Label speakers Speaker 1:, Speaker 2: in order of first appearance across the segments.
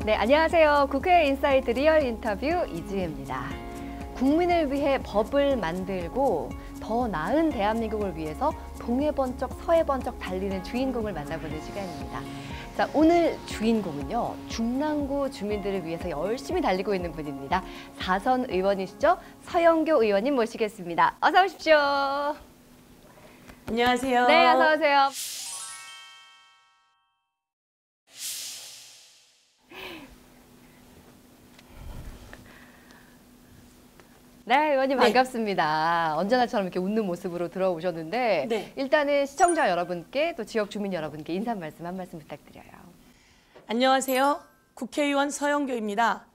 Speaker 1: 네, 안녕하세요. 국회 인사이드 리얼 인터뷰 이지혜입니다. 국민을 위해 법을 만들고 더 나은 대한민국을 위해서 동해 번쩍 서해 번쩍 달리는 주인공을 만나보는 시간입니다. 자, 오늘 주인공은요, 중랑구 주민들을 위해서 열심히 달리고 있는 분입니다. 4선 의원이시죠? 서영교 의원님 모시겠습니다. 어서 오십시오.
Speaker 2: 안녕하세요.
Speaker 1: 네, 어서 오세요. 네, 의원님 반갑습니다. 언제나처럼 이렇게 웃는 모습으로 들어오셨는데
Speaker 2: 네.
Speaker 1: 일단은 시청자 여러분께 또 지역 주민 여러분께 인사 말씀 한 말씀 부탁드려요.
Speaker 2: 안녕하세요. 국회의원 서영교입니다.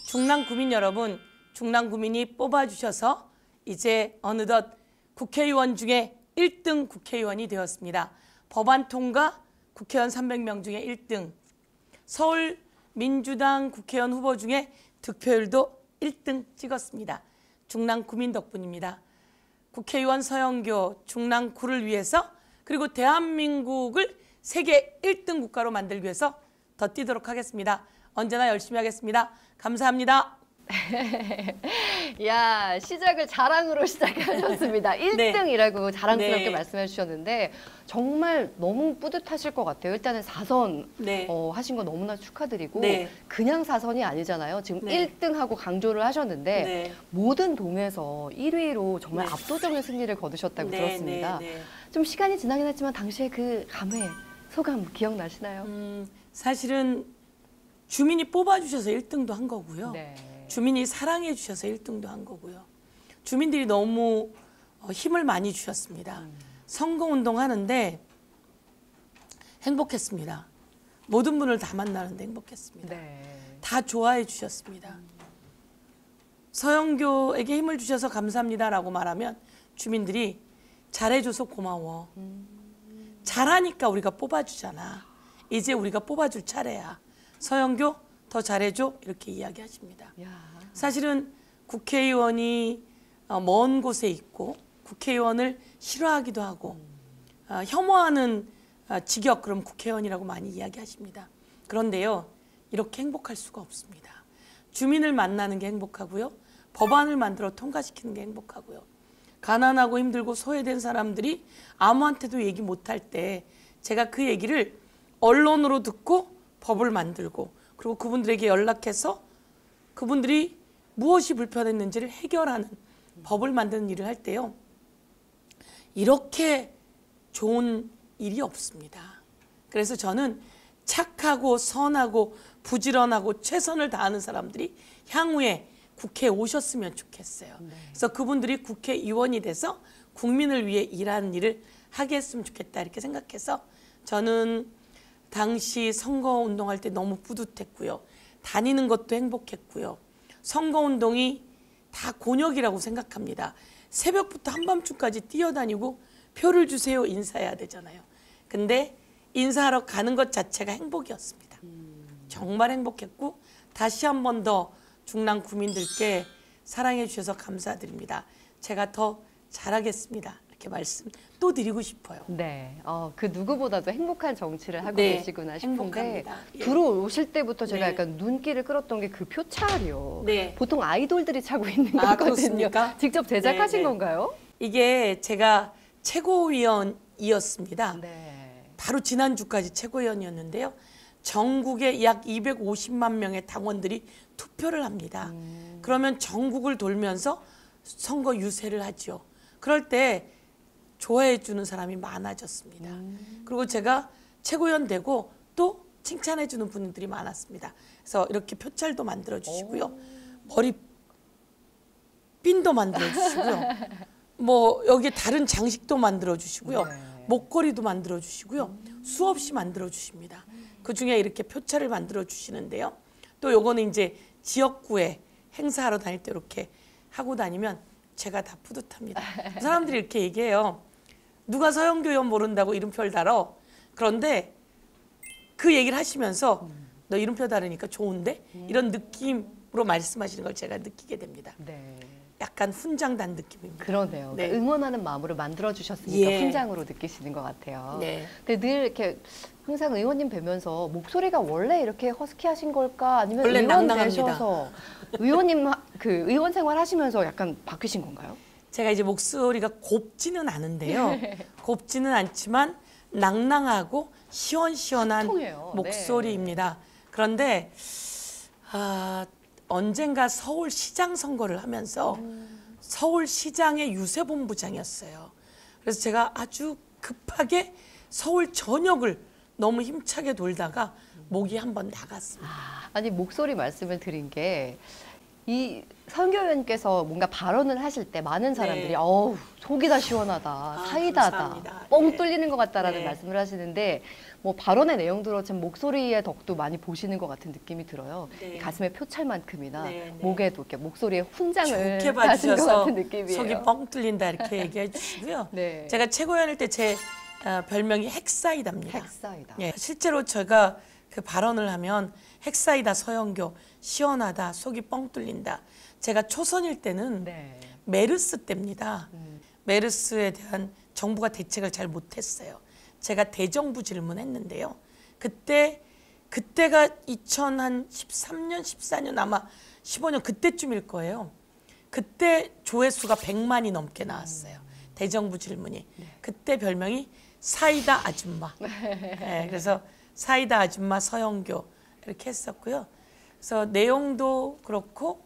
Speaker 2: 중랑구민 여러분, 중랑구민이 뽑아주셔서 이제 어느덧 국회의원 중에 1등 국회의원이 되었습니다. 법안 통과 국회의원 300명 중에 1등, 서울 민주당 국회의원 후보 중에 득표율도 1등 찍었습니다. 중랑구민 덕분입니다. 국회의원 서영교 중랑구를 위해서 그리고 대한민국을 세계 1등 국가로 만들기 위해서 더 뛰도록 하겠습니다. 언제나 열심히 하겠습니다. 감사합니다.
Speaker 1: 야, 시작을 자랑으로 시작하셨습니다. 1등이라고 자랑스럽게
Speaker 2: 네.
Speaker 1: 말씀해 주셨는데 정말 너무 뿌듯하실 것 같아요. 일단은 4선
Speaker 2: 네.
Speaker 1: 하신 거 너무나 축하드리고
Speaker 2: 네.
Speaker 1: 그냥 4선이 아니잖아요. 지금
Speaker 2: 네.
Speaker 1: 1등하고 강조를 하셨는데
Speaker 2: 네.
Speaker 1: 모든 동에서 1위로 정말
Speaker 2: 네.
Speaker 1: 압도적인 승리를 거두셨다고
Speaker 2: 네,
Speaker 1: 들었습니다.
Speaker 2: 네, 네.
Speaker 1: 좀 시간이 지나긴 했지만 당시에 그 감회, 소감 기억나시나요?
Speaker 2: 사실은 주민이 뽑아주셔서 1등도 한 거고요.
Speaker 1: 네.
Speaker 2: 주민이 사랑해 주셔서 1등도 한 거고요. 주민들이 너무 힘을 많이 주셨습니다. 선거운동 하는데 행복했습니다. 모든 분을 다 만나는데 행복했습니다.
Speaker 1: 네.
Speaker 2: 다 좋아해 주셨습니다. 서영교에게 힘을 주셔서 감사합니다라고 말하면 주민들이 잘해줘서 고마워. 잘하니까 우리가 뽑아주잖아. 이제 우리가 뽑아줄 차례야. 서영교 더 잘해줘 이렇게 이야기하십니다.
Speaker 1: 야.
Speaker 2: 사실은 국회의원이 먼 곳에 있고 국회의원을 싫어하기도 하고 혐오하는 직역 그럼 국회의원이라고 많이 이야기하십니다. 그런데요, 이렇게 행복할 수가 없습니다. 주민을 만나는 게 행복하고요, 법안을 만들어 통과시키는 게 행복하고요, 가난하고 힘들고 소외된 사람들이 아무한테도 얘기 못할 때 제가 그 얘기를 언론으로 듣고 법을 만들고 그리고 그분들에게 연락해서 그분들이 무엇이 불편했는지를 해결하는 법을 만드는 일을 할 때요, 이렇게 좋은 일이 없습니다. 그래서 저는 착하고 선하고 부지런하고 최선을 다하는 사람들이 향후에 국회에 오셨으면 좋겠어요. 그래서 그분들이 국회의원이 돼서 국민을 위해 일하는 일을 하게 했으면 좋겠다 이렇게 생각해서 저는 당시 선거운동할 때 너무 뿌듯했고요. 다니는 것도 행복했고요. 선거운동이 다 곤욕이라고 생각합니다. 새벽부터 한밤중까지 뛰어다니고 표를 주세요 인사해야 되잖아요. 근데 인사하러 가는 것 자체가 행복이었습니다. 정말 행복했고 다시 한 번 더 중랑 구민들께 사랑해 주셔서 감사드립니다. 제가 더 잘하겠습니다. 이렇게 말씀 또 드리고 싶어요.
Speaker 1: 네, 그 누구보다도 행복한 정치를 하고
Speaker 2: 네,
Speaker 1: 계시구나 싶은데
Speaker 2: 행복합니다. 예.
Speaker 1: 들어오실 때부터 제가
Speaker 2: 네.
Speaker 1: 약간 눈길을 끌었던 게 그 표차요.
Speaker 2: 네.
Speaker 1: 보통 아이돌들이 차고 있는
Speaker 2: 아,
Speaker 1: 거거든요.
Speaker 2: 그렇습니까?
Speaker 1: 직접 제작하신
Speaker 2: 네, 네.
Speaker 1: 건가요?
Speaker 2: 이게 제가 최고위원이었습니다.
Speaker 1: 네.
Speaker 2: 바로 지난주까지 최고위원이었는데요. 전국에 약 250만 명의 당원들이 투표를 합니다. 그러면 전국을 돌면서 선거 유세를 하죠. 그럴 때 좋아해 주는 사람이 많아졌습니다. 그리고 제가 최고위원 되고 또 칭찬해 주는 분들이 많았습니다. 그래서 이렇게 표찰도 만들어 주시고요. 머리 핀도 만들어 주시고요. 뭐 여기 다른 장식도 만들어 주시고요.
Speaker 1: 네.
Speaker 2: 목걸이도 만들어 주시고요. 수없이 만들어 주십니다. 그중에 이렇게 표차를 만들어 주시는데요. 또 요거는 이제 지역구에 행사하러 다닐 때 이렇게 하고 다니면 제가 다 뿌듯합니다. 사람들이 이렇게 얘기해요. 누가 서영교 의원 모른다고 이름표를 달어. 그런데 그 얘기를 하시면서 너 이름표 다르니까 좋은데? 이런 느낌으로 말씀하시는 걸 제가 느끼게 됩니다.
Speaker 1: 네.
Speaker 2: 약간 훈장단 느낌입니다.
Speaker 1: 그러네요.
Speaker 2: 네.
Speaker 1: 그러니까 응원하는 마음으로 만들어 주셨으니까
Speaker 2: 예.
Speaker 1: 훈장으로 느끼시는 것 같아요.
Speaker 2: 네.
Speaker 1: 근데 늘 이렇게 항상 의원님 뵈면서 목소리가 원래 이렇게 허스키하신 걸까? 아니면
Speaker 2: 원래
Speaker 1: 의원
Speaker 2: 낭낭합니다.
Speaker 1: 되셔서 의원님 그 의원 생활 하시면서 약간 바뀌신 건가요?
Speaker 2: 제가 이제 목소리가 곱지는 않은데요. 곱지는 않지만 낭낭하고 시원시원한
Speaker 1: 통해요. 네.
Speaker 2: 목소리입니다. 그런데 언젠가 서울시장 선거를 하면서 서울시장의 유세본부장이었어요. 그래서 제가 아주 급하게 서울 전역을 너무 힘차게 돌다가 목이 한번 나갔습니다.
Speaker 1: 아니 목소리 말씀을 드린 게 이 선교 의원께서 뭔가 발언을 하실 때 많은 사람들이
Speaker 2: 네.
Speaker 1: 어우 속이 다 시원하다, 사이다다,
Speaker 2: 감사합니다.
Speaker 1: 뻥
Speaker 2: 네.
Speaker 1: 뚫리는 것 같다라는
Speaker 2: 네.
Speaker 1: 말씀을 하시는데 뭐 발언의 내용들로 참 목소리의 덕도 많이 보시는 것 같은 느낌이 들어요.
Speaker 2: 네.
Speaker 1: 가슴에 표찰만큼이나
Speaker 2: 네, 네.
Speaker 1: 목에도 이렇게 목소리에 훈장을
Speaker 2: 좋게
Speaker 1: 하신 것
Speaker 2: 봐주셔서
Speaker 1: 같은 느낌이에요.
Speaker 2: 속이 뻥 뚫린다 이렇게 얘기해 주시고요.
Speaker 1: 네.
Speaker 2: 제가 최고위원일 때 제 별명이 핵사이다입니다.
Speaker 1: 핵사이다.
Speaker 2: 예, 실제로 제가 그 발언을 하면 핵사이다 서영교 시원하다 속이 뻥 뚫린다. 제가 초선일 때는
Speaker 1: 네.
Speaker 2: 메르스 때입니다. 메르스에 대한 정부가 대책을 잘 못했어요. 제가 대정부 질문했는데요. 그때가 2013년, 14년 아마 15년 그때쯤일 거예요. 그때 조회수가 100만이 넘게 나왔어요. 대정부 질문이. 그때 별명이 사이다 아줌마. 네, 그래서 사이다 아줌마 서영교 이렇게 했었고요. 그래서 내용도 그렇고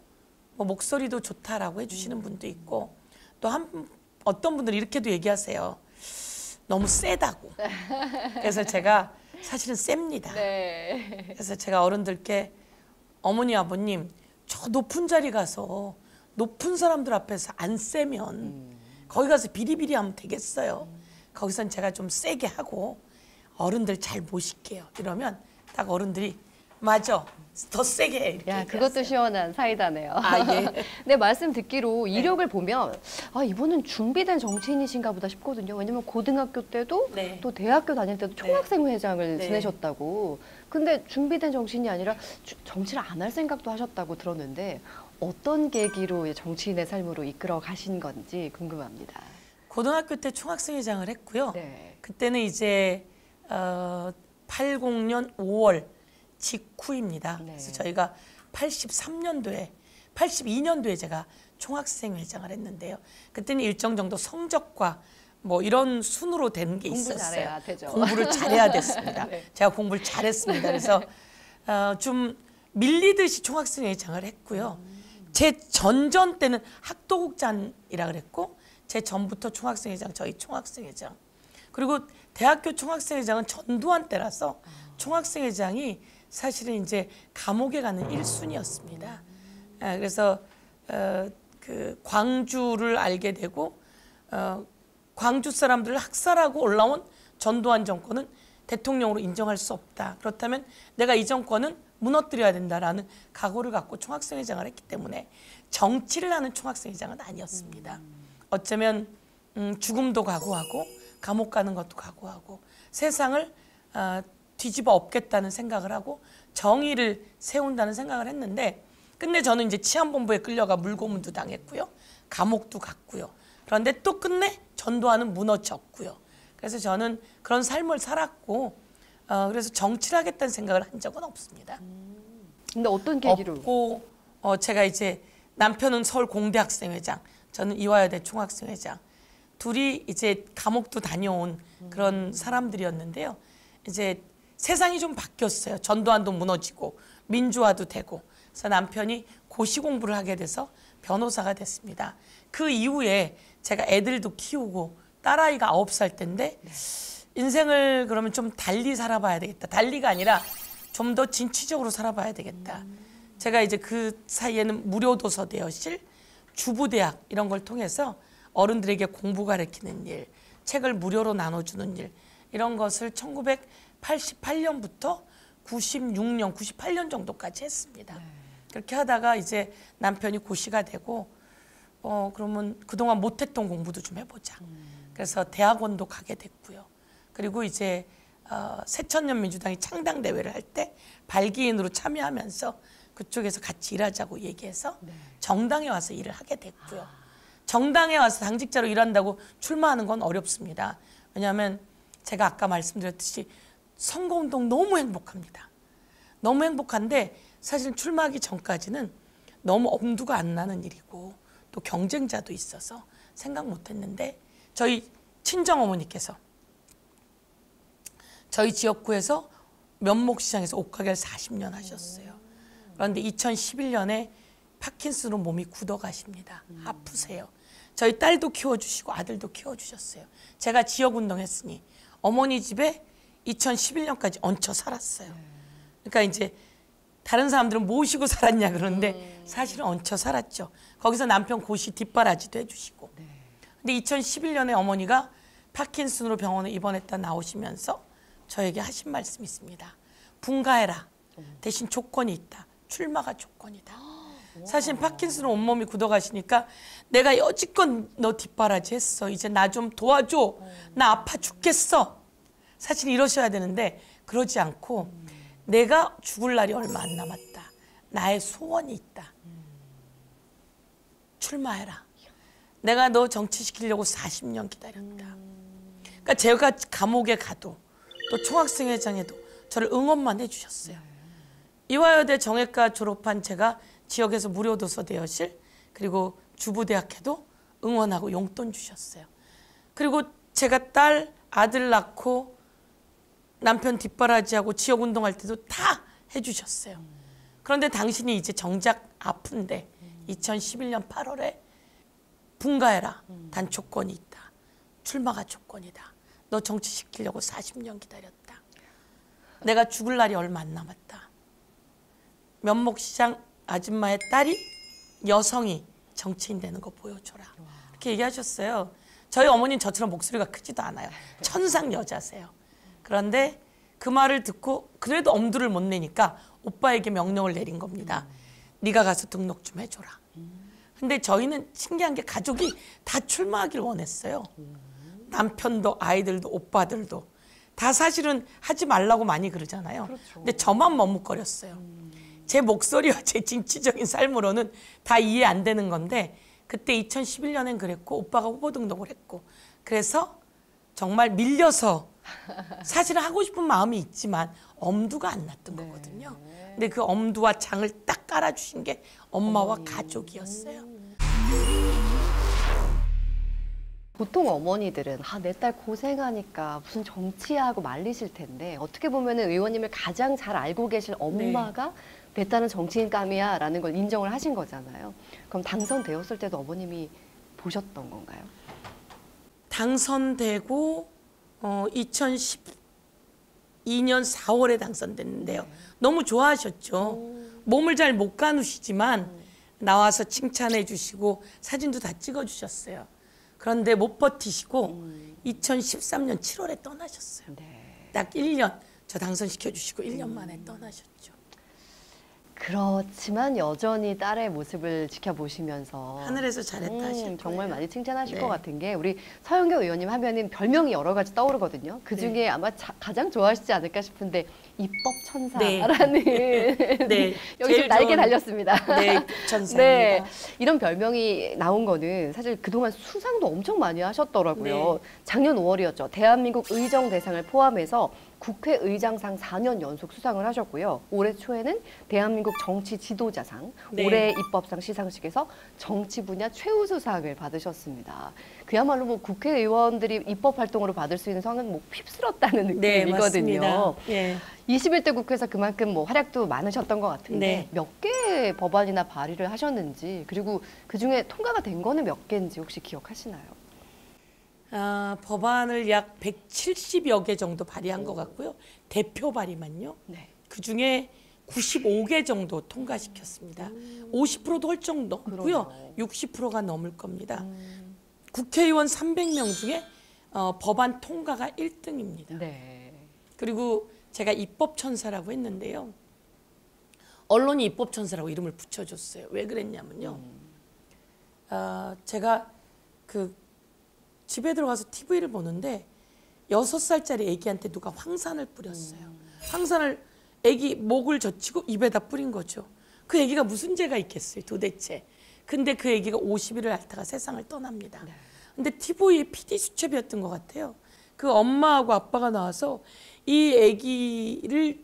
Speaker 2: 뭐 목소리도 좋다라고 해주시는 분도 있고 또 어떤 분들은 이렇게도 얘기하세요. 너무 세다고. 그래서 제가 사실은 셉니다.
Speaker 1: 네.
Speaker 2: 그래서 제가 어른들께 어머니 아버님 저 높은 자리 가서 높은 사람들 앞에서 안 세면 거기 가서 비리비리하면 되겠어요. 거기선 제가 좀 세게 하고 어른들 잘 모실게요. 이러면 딱 어른들이 맞아 더 세게 해. 이렇게
Speaker 1: 야,
Speaker 2: 얘기하세요.
Speaker 1: 그것도 시원한 사이다네요.
Speaker 2: 아, 예.
Speaker 1: 네, 말씀 듣기로 이력을 보면 이분은 준비된 정치인이신가 보다 싶거든요. 왜냐면 고등학교 때도
Speaker 2: 네.
Speaker 1: 또 대학교 다닐 때도 총학생회장을
Speaker 2: 네.
Speaker 1: 지내셨다고. 근데 준비된 정치인이 아니라 정치를 안 할 생각도 하셨다고 들었는데 어떤 계기로 정치인의 삶으로 이끌어 가신 건지 궁금합니다.
Speaker 2: 고등학교 때 총학생회장을 했고요.
Speaker 1: 네.
Speaker 2: 그때는 이제 80년 5월 직후입니다.
Speaker 1: 네.
Speaker 2: 그래서 저희가 82년도에 제가 총학생회장을 했는데요. 그때는 일정 정도 성적과 뭐 이런 순으로 되는 게
Speaker 1: 공부
Speaker 2: 있었어요.
Speaker 1: 잘해야 되죠.
Speaker 2: 공부를 잘해야 됐습니다.
Speaker 1: 네.
Speaker 2: 제가 공부를 잘했습니다. 그래서 좀 밀리듯이 총학생회장을 했고요. 제 전전 때는 학도국장이라 그랬고 제 전부터 총학생회장, 저희 총학생회장. 그리고 대학교 총학생회장은 전두환 때라서 총학생회장이 사실은 이제 감옥에 가는 1순위였습니다. 그래서 그 광주를 알게 되고 광주 사람들을 학살하고 올라온 전두환 정권은 대통령으로 인정할 수 없다. 그렇다면 내가 이 정권은 무너뜨려야 된다라는 각오를 갖고 총학생회장을 했기 때문에 정치를 하는 총학생회장은 아니었습니다. 어쩌면 죽음도 각오하고 감옥 가는 것도 각오하고 세상을 뒤집어 엎겠다는 생각을 하고 정의를 세운다는 생각을 했는데 끝내 저는 이제 치안본부에 끌려가 물고문도 당했고요. 감옥도 갔고요. 그런데 또 끝내 전두환은 무너졌고요. 그래서 저는 그런 삶을 살았고 그래서 정치를 하겠다는 생각을 한 적은 없습니다.
Speaker 1: 근데 어떤 계기로?
Speaker 2: 없고 제가 이제 남편은 서울 공대학생회장, 저는 이화여대 총학생회장. 둘이 이제 감옥도 다녀온 그런 사람들이었는데요. 이제 세상이 좀 바뀌었어요. 전두환도 무너지고 민주화도 되고. 그래서 남편이 고시 공부를 하게 돼서 변호사가 됐습니다. 그 이후에 제가 애들도 키우고 딸아이가 9살 때인데 인생을 그러면 좀 달리 살아봐야 되겠다. 달리가 아니라 좀 더 진취적으로 살아봐야 되겠다. 제가 이제 그 사이에는 무료 도서 대여실, 주부대학 이런 걸 통해서 어른들에게 공부 가르치는 일, 책을 무료로 나눠주는 일 이런 것을 1988년부터 96년, 98년 정도까지 했습니다. 그렇게 하다가 이제 남편이 고시가 되고 그러면 그동안 못했던 공부도 좀 해보자. 그래서 대학원도 가게 됐고요. 그리고 이제 새천년 민주당이 창당 대회를 할 때 발기인으로 참여하면서 그쪽에서 같이 일하자고 얘기해서 정당에 와서 일을 하게 됐고요. 정당에 와서 당직자로 일한다고 출마하는 건 어렵습니다. 왜냐하면 제가 아까 말씀드렸듯이 선거운동 너무 행복합니다. 너무 행복한데 사실 출마하기 전까지는 너무 엄두가 안 나는 일이고 또 경쟁자도 있어서 생각 못했는데 저희 친정어머니께서 저희 지역구에서 면목시장에서 옷가게를 40년 하셨어요. 그런데 2011년에 파킨슨으로 몸이 굳어가십니다. 아프세요. 저희 딸도 키워주시고 아들도 키워주셨어요. 제가 지역운동했으니 어머니 집에 2011년까지 얹혀 살았어요. 그러니까 이제 다른 사람들은 모시고 살았냐 그러는데 사실은 얹혀 살았죠. 거기서 남편 고시 뒷바라지도 해주시고. 근데 2011년에 어머니가 파킨슨으로 병원에 입원했다 나오시면서 저에게 하신 말씀이 있습니다. 분가해라. 대신 조건이 있다. 출마가 조건이다. 사실 파킨슨으로 온몸이 굳어가시니까 내가 여지껏 너 뒷바라지 했어. 이제 나 좀 도와줘. 나 아파 죽겠어. 사실 이러셔야 되는데 그러지 않고 내가 죽을 날이 얼마 안 남았다. 나의 소원이 있다. 출마해라. 내가 너 정치시키려고 40년 기다렸다. 그러니까 제가 감옥에 가도 또 총학생회장에도 저를 응원만 해주셨어요. 이화여대 정외과 졸업한 제가 지역에서 무료 도서 대여실 그리고 주부대학회도 응원하고 용돈 주셨어요. 그리고 제가 딸 아들 낳고 남편 뒷바라지하고 지역운동할 때도 다 해주셨어요. 그런데 당신이 이제 정작 아픈데 2011년 8월에 분가해라. 단 조건이 있다. 출마가 조건이다. 너 정치시키려고 40년 기다렸다. 내가 죽을 날이 얼마 안 남았다. 면목시장 아줌마의 딸이 여성이 정치인 되는 거 보여줘라. 이렇게 얘기하셨어요. 저희 어머니는 저처럼 목소리가 크지도 않아요. 천상 여자세요. 그런데 그 말을 듣고 그래도 엄두를 못 내니까 오빠에게 명령을 내린 겁니다. 네가 가서 등록 좀 해줘라. 근데 저희는 신기한 게 가족이 다 출마하길 원했어요. 남편도 아이들도 오빠들도 다 사실은 하지 말라고 많이 그러잖아요.
Speaker 1: 그렇죠.
Speaker 2: 근데 저만 머뭇거렸어요. 제 목소리와 제 진취적인 삶으로는 다 이해 안 되는 건데 그때 2011년엔 그랬고 오빠가 후보 등록을 했고 그래서 정말 밀려서 사실은 하고 싶은 마음이 있지만 엄두가 안 났던 거거든요. 근데 그 엄두와 장을 딱 깔아주신 게 엄마와 가족이었어요.
Speaker 1: 보통 어머니들은 내 딸 고생하니까 무슨 정치하고 말리실 텐데 어떻게 보면은 의원님을 가장 잘 알고 계실 엄마가 내 딸은 정치인감이야 라는 걸 인정을 하신 거잖아요. 그럼 당선되었을 때도 어머님이 보셨던 건가요?
Speaker 2: 당선되고 2012년 4월에 당선됐는데요. 너무 좋아하셨죠. 몸을 잘 못 가누시지만 나와서 칭찬해 주시고 사진도 다 찍어 주셨어요. 그런데 못 버티시고 2013년 7월에 떠나셨어요. 딱 1년 저 당선시켜 주시고 1년 만에 떠나셨죠.
Speaker 1: 그렇지만 여전히 딸의 모습을 지켜보시면서
Speaker 2: 하늘에서 잘했다 하실
Speaker 1: 정말
Speaker 2: 거예요. 많이
Speaker 1: 칭찬하실 것 같은 게 우리 서영교 의원님 하면은 별명이 여러 가지 떠오르거든요. 그 중에 아마 가장 좋아하시지 않을까 싶은데 입법 천사라는
Speaker 2: 네.
Speaker 1: 여기 좀 날개 달렸습니다.
Speaker 2: 네, 천사입니다.
Speaker 1: 네, 이런 별명이 나온 거는 사실 그동안 수상도 엄청 많이 하셨더라고요.
Speaker 2: 네.
Speaker 1: 작년 5월이었죠. 대한민국 의정대상을 포함해서 국회의장상 4년 연속 수상을 하셨고요. 올해 초에는 대한민국 정치 지도자상,
Speaker 2: 네.
Speaker 1: 올해 입법상 시상식에서 정치 분야 최우수상을 받으셨습니다. 그야말로 뭐 국회의원들이 입법 활동으로 받을 수 있는 상은 뭐 휩쓸었다는
Speaker 2: 네,
Speaker 1: 느낌이거든요.
Speaker 2: 맞습니다. 예.
Speaker 1: 21대 국회에서 그만큼 뭐 활약도 많으셨던 것 같은데
Speaker 2: 네.
Speaker 1: 몇 개 법안이나 발의를 하셨는지 그리고 그 중에 통과가 된 거는 몇 개인지 혹시 기억하시나요?
Speaker 2: 법안을 약 170여 개 정도 발의한 것 같고요. 대표 발의만요.
Speaker 1: 네.
Speaker 2: 그중에 95개 정도 통과시켰습니다. 50%도 할 정도고요.
Speaker 1: 그러네요.
Speaker 2: 60%가 넘을 겁니다. 국회의원 300명 중에 법안 통과가 1등입니다.
Speaker 1: 네.
Speaker 2: 그리고 제가 입법천사라고 했는데요. 언론이 입법천사라고 이름을 붙여줬어요. 왜 그랬냐면요. 제가 그 집에 들어가서 TV를 보는데 6살짜리 아기한테 누가 황산을 뿌렸어요. 황산을 아기 목을 젖히고 입에다 뿌린 거죠. 그 아기가 무슨 죄가 있겠어요, 도대체. 근데 그 아기가 50일을 앓다가 세상을 떠납니다. 근데 TV에 PD 수첩이었던 것 같아요. 그 엄마하고 아빠가 나와서 이 아기를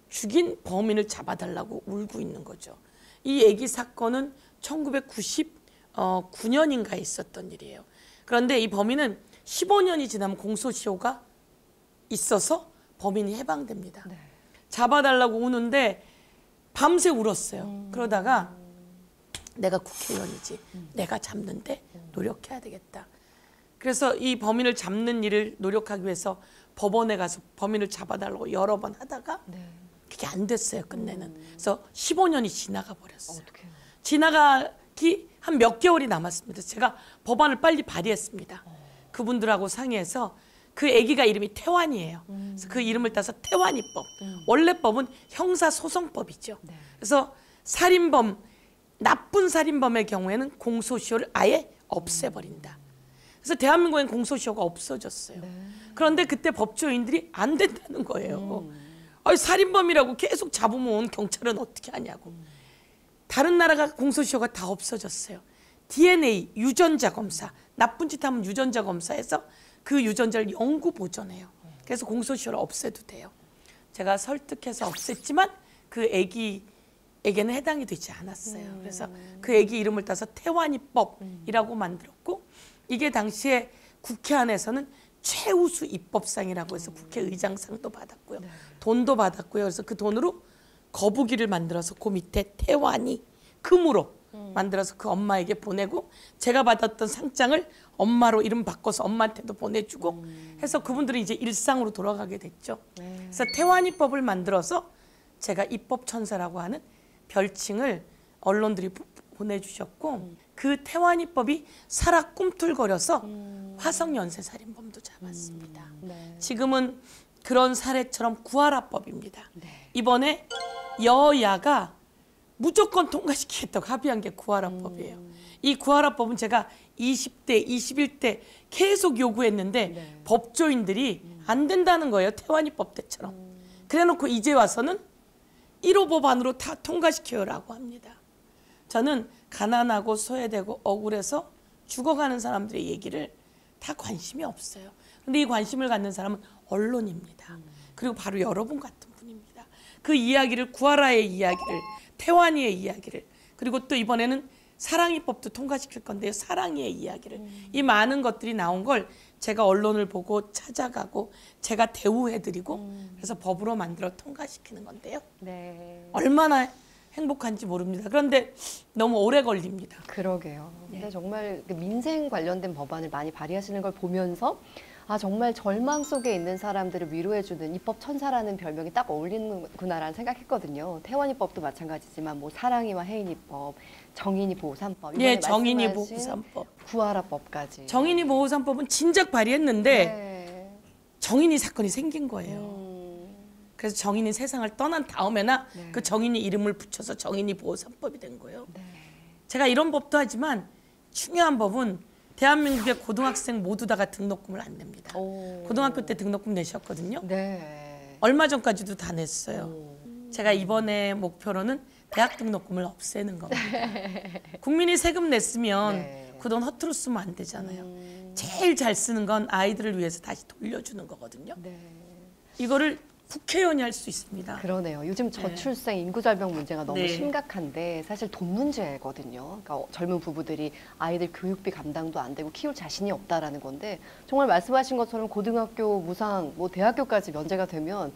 Speaker 2: 죽인 범인을 잡아달라고 울고 있는 거죠. 이 아기 사건은 1999년인가에 있었던 일이에요. 그런데 이 범인은 15년이 지나면 공소시효가 있어서 범인이 해방됩니다.
Speaker 1: 네.
Speaker 2: 잡아달라고 우는데 밤새 울었어요. 그러다가 내가 국회의원이지. 내가 잡는데 노력해야 되겠다. 그래서 이 범인을 잡는 일을 노력하기 위해서 법원에 가서 범인을 잡아달라고 여러 번 하다가
Speaker 1: 네.
Speaker 2: 그게 안 됐어요, 끝내는. 그래서 15년이 지나가 버렸어요.
Speaker 1: 어떡해요.
Speaker 2: 지나가기 한 몇 개월이 남았습니다. 제가 법안을 빨리 발의했습니다. 그분들하고 상의해서 그 아기가 이름이 태환이에요. 그래서 그 이름을 따서 태환이법. 원래 법은 형사소송법이죠.
Speaker 1: 네.
Speaker 2: 그래서 살인범, 나쁜 살인범의 경우에는 공소시효를 아예 없애버린다. 그래서 대한민국엔 공소시효가 없어졌어요.
Speaker 1: 네.
Speaker 2: 그런데 그때 법조인들이 안 된다는 거예요. 아니, 살인범이라고 계속 잡으면 경찰은 어떻게 하냐고. 다른 나라가 공소시효가 다 없어졌어요. DNA, 유전자 검사, 나쁜 짓 하면 유전자 검사해서 그 유전자를 영구 보존해요. 그래서 공소시효를 없애도 돼요. 제가 설득해서 없앴지만 그 아기에게는 해당이 되지 않았어요. 그래서 그 아기 이름을 따서 태환이법이라고 만들었고, 이게 당시에 국회 안에서는 최우수 입법상이라고 해서 국회의장상도 받았고요. 돈도 받았고요. 그래서 그 돈으로 거북이를 만들어서 그 밑에 태환이 금으로 만들어서 그 엄마에게 보내고, 제가 받았던 상장을 엄마로 이름 바꿔서 엄마한테도 보내주고 해서 그분들은 이제 일상으로 돌아가게 됐죠. 그래서 태환이법을 만들어서 제가 입법천사라고 하는 별칭을 언론들이 보내주셨고, 그 태환이법이 살아 꿈틀거려서 화성 연쇄살인범도 잡았습니다.
Speaker 1: 네.
Speaker 2: 지금은 그런 사례처럼 구하라법입니다.
Speaker 1: 네.
Speaker 2: 이번에 여야가 무조건 통과시키겠다고 합의한 게 구하라법이에요. 이 구하라법은 제가 20대, 21대 계속 요구했는데
Speaker 1: 네.
Speaker 2: 법조인들이 안 된다는 거예요. 태환이법 때처럼. 그래놓고 이제 와서는 1호 법안으로 다 통과시켜요라고 합니다. 저는 가난하고 소외되고 억울해서 죽어가는 사람들의 얘기를 다 관심이 없어요. 근데 이 관심을 갖는 사람은 언론입니다. 그리고 바로 여러분 같은 분입니다. 그 이야기를, 구하라의 이야기를, 태환이의 이야기를, 그리고 또 이번에는 사랑이법도 통과시킬 건데요. 사랑이의 이야기를. 이 많은 것들이 나온 걸 제가 언론을 보고 찾아가고 제가 대우해드리고 그래서 법으로 만들어 통과시키는 건데요.
Speaker 1: 네.
Speaker 2: 얼마나 행복한지 모릅니다. 그런데 너무 오래 걸립니다.
Speaker 1: 그러게요.
Speaker 2: 네.
Speaker 1: 근데 정말 그 민생 관련된 법안을 많이 발의하시는 걸 보면서 아, 정말 절망 속에 있는 사람들을 위로해주는 입법 천사라는 별명이 딱 어울리는구나라는 생각했거든요. 태환이법도 마찬가지지만 뭐 사랑이와 해인이법, 정인이 보호 3법,
Speaker 2: 예, 정인이 보호 3법,
Speaker 1: 구하라법까지.
Speaker 2: 정인이 보호 3법은 진작 발의했는데
Speaker 1: 네.
Speaker 2: 정인이 사건이 생긴 거예요. 그래서 정인이 세상을 떠난 다음에나
Speaker 1: 네.
Speaker 2: 그 정인이 이름을 붙여서 정인이 보호 3법이 된 거예요.
Speaker 1: 네.
Speaker 2: 제가 이런 법도 하지만 중요한 법은 대한민국의 고등학생 모두 다가 등록금을 안 냅니다.
Speaker 1: 오.
Speaker 2: 고등학교 때 등록금 내셨거든요.
Speaker 1: 네.
Speaker 2: 얼마 전까지도 다 냈어요.
Speaker 1: 오.
Speaker 2: 제가 이번에 목표로는 대학 등록금을 없애는 겁니다. 국민이 세금 냈으면
Speaker 1: 네.
Speaker 2: 그 돈 허투루 쓰면 안 되잖아요. 제일 잘 쓰는 건 아이들을 위해서 다시 돌려주는 거거든요.
Speaker 1: 네.
Speaker 2: 이거를 국회의원이 할 수 있습니다.
Speaker 1: 그러네요. 요즘 저출생 인구절벽 문제가 너무
Speaker 2: 네.
Speaker 1: 심각한데 사실 돈 문제거든요. 그러니까 젊은 부부들이 아이들 교육비 감당도 안 되고 키울 자신이 없다라는 건데 정말 말씀하신 것처럼 고등학교 무상, 뭐 대학교까지 면제가 되면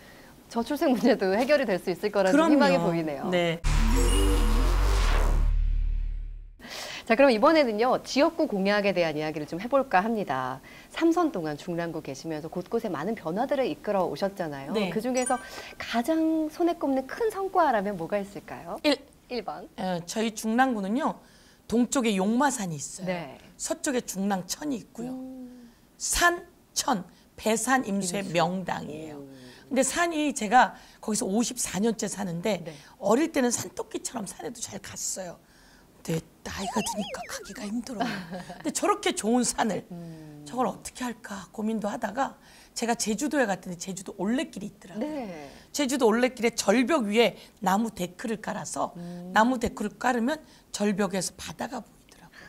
Speaker 1: 저출생 문제도 해결이 될 수 있을 거라는 희망이 보이네요.
Speaker 2: 네.
Speaker 1: 자, 그럼 이번에는요, 지역구 공약에 대한 이야기를 좀 해볼까 합니다. 3선 동안 중랑구 계시면서 곳곳에 많은 변화들을 이끌어 오셨잖아요.
Speaker 2: 네.
Speaker 1: 그 중에서 가장 손에 꼽는 큰 성과라면 뭐가 있을까요? 1번.
Speaker 2: 저희 중랑구는요, 동쪽에 용마산이 있어요.
Speaker 1: 네.
Speaker 2: 서쪽에 중랑천이 있고요. 산, 천, 배산 임수의 명당이에요. 근데 산이 제가 거기서 54년째 사는데
Speaker 1: 네.
Speaker 2: 어릴 때는 산토끼처럼 산에도 잘 갔어요. 근데 나이가 드니까 가기가 힘들어요. 근데 저렇게 좋은 산을 저걸 어떻게 할까 고민도 하다가 제가 제주도에 갔더니 제주도 올레길이 있더라고요.
Speaker 1: 네.
Speaker 2: 제주도 올레길에 절벽 위에 나무 데크를 깔아서 나무 데크를 깔으면 절벽에서 바다가 보이더라고요.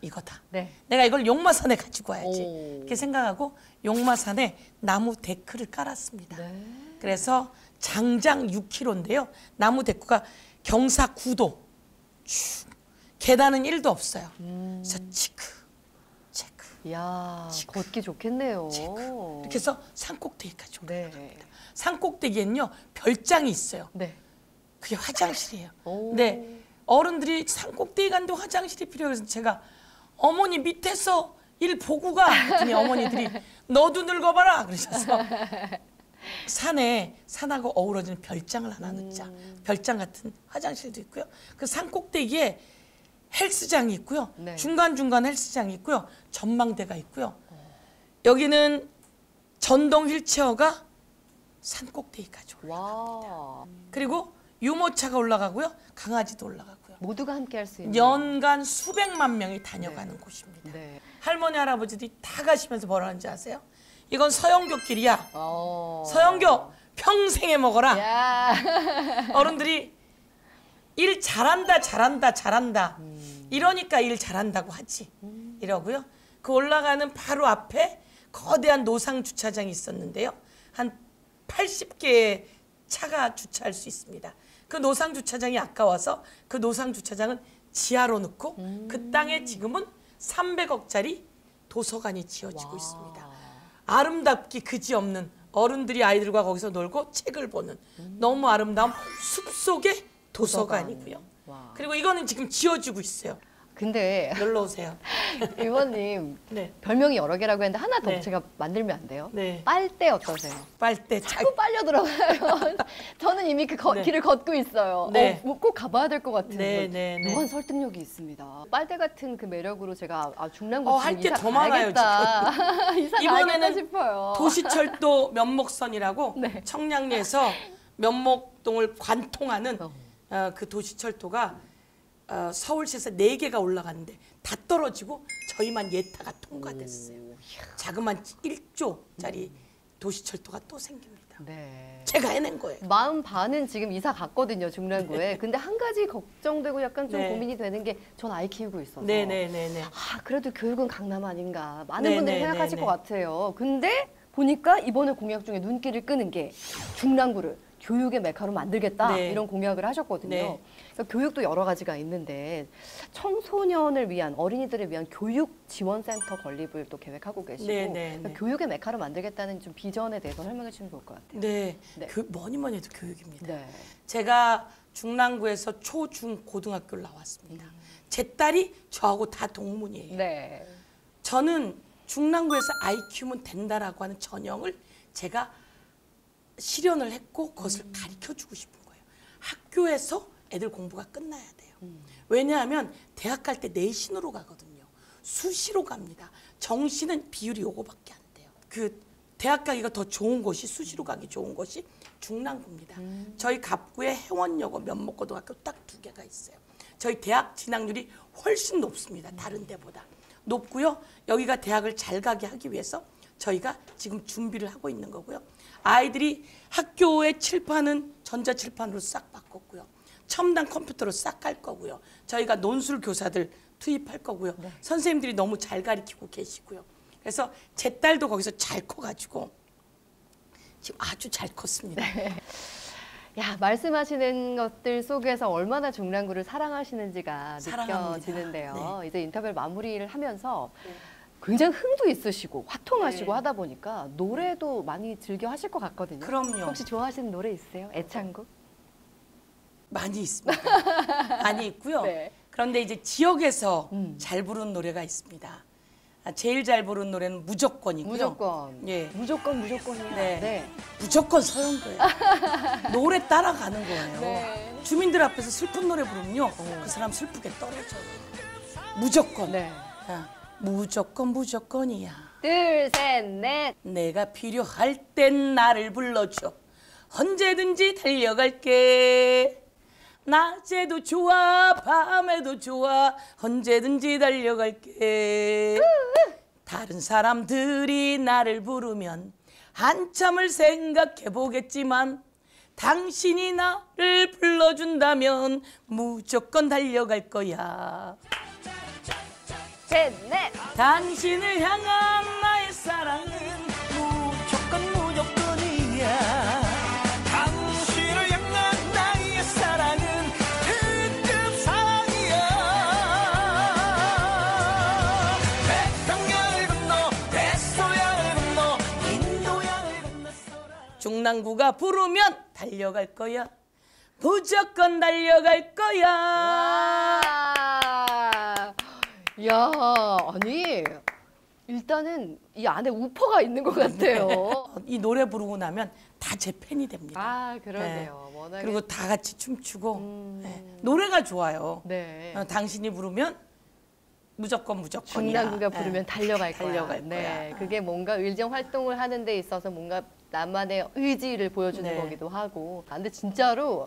Speaker 2: 이거다.
Speaker 1: 네.
Speaker 2: 내가 이걸 용마산에 가지고 와야지.
Speaker 1: 오.
Speaker 2: 이렇게 생각하고 용마산에 나무 데크를 깔았습니다.
Speaker 1: 네.
Speaker 2: 그래서 장장 6km인데요. 나무 데크가 경사 9도. 쭉. 계단은 1도 없어요. 그래서 체크.
Speaker 1: 이야, 걷기 좋겠네요.
Speaker 2: 이렇게 해서 산꼭대기까지 올라갑니다.
Speaker 1: 네.
Speaker 2: 산꼭대기엔요 별장이 있어요.
Speaker 1: 네.
Speaker 2: 그게 화장실이에요.
Speaker 1: 오.
Speaker 2: 근데 어른들이 산꼭대기 가는데 화장실이 필요해요. 그래서 제가 어머니 밑에서 일 보고 가 했더니 어머니들이 너도 늙어봐라 그러셔서 산하고 어우러지는 별장을 하나 넣자. 별장 같은 화장실도 있고요. 그 산꼭대기에 헬스장이 있고요.
Speaker 1: 네.
Speaker 2: 중간중간 헬스장이 있고요. 전망대가 있고요. 여기는 전동 휠체어가 산꼭대기까지 올라갑니다.
Speaker 1: 와.
Speaker 2: 그리고 유모차가 올라가고요. 강아지도 올라가고요.
Speaker 1: 모두가 함께 할 수 있는.
Speaker 2: 연간 수백만 명이 다녀가는 곳입니다.
Speaker 1: 네.
Speaker 2: 할머니 할아버지들이 다 가시면서 뭐라 하는지 아세요? 이건 서영교 길이야. 서영교 평생에 먹어라.
Speaker 1: 야.
Speaker 2: 어른들이 일 잘한다. 이러니까 일 잘한다고 하지. 이러고요. 그 올라가는 바로 앞에 거대한 노상 주차장이 있었는데요. 한 80개의 차가 주차할 수 있습니다. 그 노상 주차장이 아까워서 그 노상 주차장은 지하로 넣고 그 땅에 지금은 300억짜리 도서관이 지어지고 있습니다. 아름답기 그지없는 어른들이 아이들과 거기서 놀고 책을 보는 너무 아름다운 숲속의 도서관이고요.
Speaker 1: 와.
Speaker 2: 그리고 이거는 지금 지어지고 있어요.
Speaker 1: 근데
Speaker 2: 놀러 오세요.
Speaker 1: 의원님
Speaker 2: 네.
Speaker 1: 별명이 여러 개라고 했는데 하나 더
Speaker 2: 네.
Speaker 1: 제가 만들면 안 돼요?
Speaker 2: 네.
Speaker 1: 빨대 어떠세요?
Speaker 2: 빨대
Speaker 1: 자꾸 빨려 들어가요. 저는 이미 그
Speaker 2: 네.
Speaker 1: 길을 걷고 있어요.
Speaker 2: 네.
Speaker 1: 꼭 가봐야 될 것 같은
Speaker 2: 네.
Speaker 1: 묘한 설득력이 있습니다. 빨대 같은 그 매력으로 제가 중랑구
Speaker 2: 할 게 더 많아요,
Speaker 1: 가야겠다. 이사
Speaker 2: 이번에는
Speaker 1: 가야겠다 싶어요.
Speaker 2: 도시철도 면목선이라고
Speaker 1: 네.
Speaker 2: 청량리에서 면목동을 관통하는 그 도시철도가 서울시에서 4개가 올라갔는데 다 떨어지고 저희만 예타가 통과됐어요. 자그만 1조짜리 도시철도가 또 생깁니다.
Speaker 1: 네.
Speaker 2: 제가 해낸 거예요.
Speaker 1: 마음 반은 지금 이사 갔거든요, 중랑구에. 근데 한 가지 걱정되고 약간 좀
Speaker 2: 네.
Speaker 1: 고민이 되는 게 전 아이 키우고 있어서.
Speaker 2: 네네네네.
Speaker 1: 그래도 교육은 강남 아닌가. 많은
Speaker 2: 네,
Speaker 1: 분들이
Speaker 2: 네,
Speaker 1: 생각하실
Speaker 2: 네,
Speaker 1: 것
Speaker 2: 네.
Speaker 1: 같아요. 근데 보니까 이번에 공약 중에 눈길을 끄는 게 중랑구를 교육의 메카로 만들겠다
Speaker 2: 네.
Speaker 1: 이런 공약을 하셨거든요.
Speaker 2: 네.
Speaker 1: 그러니까 교육도 여러 가지가 있는데 청소년을 위한 어린이들을 위한 교육 지원센터 건립을 또 계획하고 계시고
Speaker 2: 네, 네,
Speaker 1: 그러니까
Speaker 2: 네.
Speaker 1: 교육의 메카로 만들겠다는 좀 비전에 대해서 설명해 주시면 좋을 것 같아요.
Speaker 2: 네.
Speaker 1: 네.
Speaker 2: 뭐니 해도 교육입니다.
Speaker 1: 네.
Speaker 2: 제가 중랑구에서 초, 중, 고등학교를 나왔습니다. 제 딸이 저하고 다 동문이에요.
Speaker 1: 네.
Speaker 2: 저는 중랑구에서 아이 키우면 된다라고 하는 전형을 제가 실현을 했고 그것을 가르쳐주고 싶은 거예요. 학교에서 애들 공부가 끝나야 돼요. 왜냐하면 대학 갈 때 내신으로 가거든요. 수시로 갑니다. 정시는 비율이 요거밖에 안 돼요. 그 대학 가기가 더 좋은 곳이 수시로 가기 좋은 곳이 중랑구입니다. 저희 갑구에 해원여고 면목고등학교 딱 2개가 있어요. 저희 대학 진학률이 훨씬 높습니다. 다른 데보다. 높고요. 여기가 대학을 잘 가게 하기 위해서 저희가 지금 준비를 하고 있는 거고요. 아이들이 학교의 칠판은 전자칠판으로 싹 바꿨고요. 첨단 컴퓨터로 싹 갈 거고요. 저희가 논술 교사들 투입할 거고요.
Speaker 1: 네.
Speaker 2: 선생님들이 너무 잘 가르치고 계시고요. 그래서 제 딸도 거기서 잘 커가지고 지금 아주 잘 컸습니다.
Speaker 1: 야, 말씀하시는 것들 속에서 얼마나 중랑구를 사랑하시는지가
Speaker 2: 사랑합니다.
Speaker 1: 느껴지는데요. 이제 인터뷰를 마무리를 하면서 굉장히 흥도 있으시고 화통하시고
Speaker 2: 네.
Speaker 1: 하다 보니까 노래도 많이 즐겨 하실 것 같거든요.
Speaker 2: 그럼요.
Speaker 1: 혹시 좋아하시는 노래 있으세요? 애창곡?
Speaker 2: 많이 있습니다. 많이 있고요.
Speaker 1: 네.
Speaker 2: 그런데 이제 지역에서 잘 부르는 노래가 있습니다. 제일 잘 부르는 노래는 무조건이고요.
Speaker 1: 무조건.
Speaker 2: 예.
Speaker 1: 무조건이야.
Speaker 2: 네. 무조건 서영도예요. 노래 따라가는 거예요.
Speaker 1: 네.
Speaker 2: 주민들 앞에서 슬픈 노래 부르면요. 그 사람 슬프게 떨어져요. 무조건.
Speaker 1: 네.
Speaker 2: 무조건이야.
Speaker 1: 둘, 셋, 넷.
Speaker 2: 내가 필요할 땐 나를 불러줘. 언제든지 달려갈게. 낮에도 좋아 밤에도 좋아 언제든지 달려갈게. 다른 사람들이 나를 부르면 한참을 생각해 보겠지만 당신이 나를 불러준다면 무조건 달려갈 거야.
Speaker 1: 셋, 넷.
Speaker 2: 당신을 향한 나의 사랑은
Speaker 3: 무조건이야. 당신을 향한 나의 사랑은 특급 사랑이야. 태평양을 건너 대서양을 건너 인도양을 건넜어라.
Speaker 2: 중랑구가 부르면 달려갈 거야. 무조건 달려갈 거야.
Speaker 1: 와. 야, 아니 일단은 이 안에 우퍼가 있는 것 같아요.
Speaker 2: 이 노래 부르고 나면 다 제 팬이 됩니다.
Speaker 1: 아, 그러네요. 워낙에.
Speaker 2: 그리고 다 같이 춤추고 노래가 좋아요.
Speaker 1: 네.
Speaker 2: 당신이 부르면 무조건이야.
Speaker 1: 중랑구가 부르면 달려갈 거야.
Speaker 2: 달려갈
Speaker 1: 네,
Speaker 2: 거야.
Speaker 1: 그게 뭔가 의정 활동을 하는 데 있어서 뭔가 나만의 의지를 보여주는
Speaker 2: 네.
Speaker 1: 거기도 하고. 아, 근데 진짜로